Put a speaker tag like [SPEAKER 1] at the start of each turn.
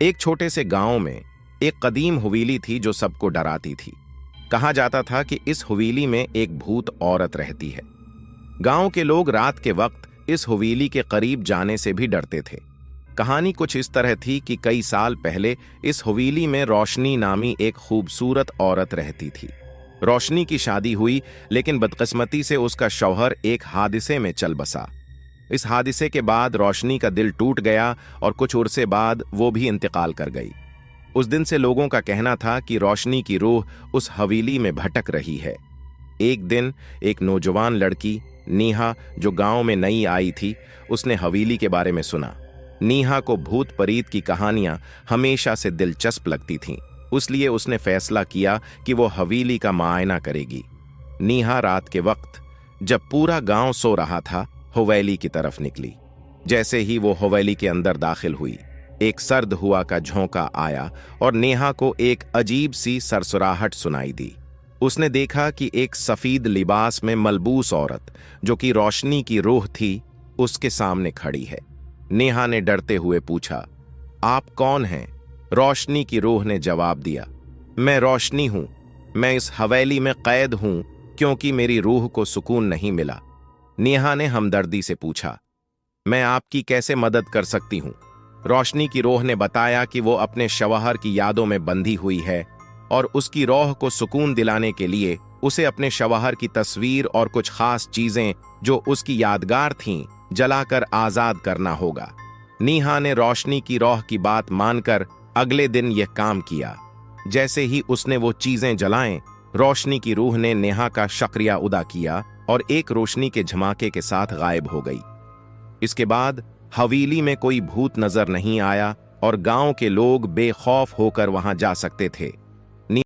[SPEAKER 1] एक छोटे से गांव में एक कदीम हवेली थी जो सबको डराती थी। कहा जाता था कि इस हवेली में एक भूत औरत रहती है। गांव के लोग रात के वक्त इस हवेली के करीब जाने से भी डरते थे। कहानी कुछ इस तरह थी कि कई साल पहले इस हवेली में रोशनी नामी एक खूबसूरत औरत रहती थी। रोशनी की शादी हुई, लेकिन बदकिस्मती से उसका शौहर एक हादसे में चल बसा। इस हादसे के बाद रोशनी का दिल टूट गया और कुछ उरसे बाद वो भी इंतकाल कर गई। उस दिन से लोगों का कहना था कि रोशनी की रूह उस हवेली में भटक रही है। एक दिन एक नौजवान लड़की नीहा, जो गांव में नई आई थी, उसने हवेली के बारे में सुना। नीहा को भूत परीत की कहानियां हमेशा से दिलचस्प लगती थीं, इसलिए उसने फैसला किया कि वो हवेली का मुआयना करेगी। नीहा रात के वक्त, जब पूरा गांव सो रहा था, हवेली की तरफ निकली। जैसे ही वो हवेली के अंदर दाखिल हुई, एक सर्द हुआ का झोंका आया और नेहा को एक अजीब सी सरसराहट सुनाई दी। उसने देखा कि एक सफेद लिबास में मलबूस औरत, जो कि रोशनी की रूह थी, उसके सामने खड़ी है। नेहा ने डरते हुए पूछा, आप कौन हैं? रोशनी की रूह ने जवाब दिया, मैं रोशनी हूं। मैं इस हवेली में कैद हूं क्योंकि मेरी रूह को सुकून नहीं मिला। नेहा ने हमदर्दी से पूछा, मैं आपकी कैसे मदद कर सकती हूं? रोशनी की रूह ने बताया कि वो अपने शौहर की यादों में बंधी हुई है और उसकी रूह को सुकून दिलाने के लिए उसे अपने शौहर की तस्वीर और कुछ खास चीजें जो उसकी यादगार थीं, जलाकर आजाद करना होगा। नेहा ने रोशनी की रूह की बात मानकर अगले दिन यह काम किया। जैसे ही उसने वो चीजें जलाएं, रोशनी की रूह ने नेहा का शुक्रिया अदा किया और एक रोशनी के झमाके के साथ गायब हो गई। इसके बाद हवेली में कोई भूत नजर नहीं आया और गांव के लोग बेखौफ होकर वहां जा सकते थे।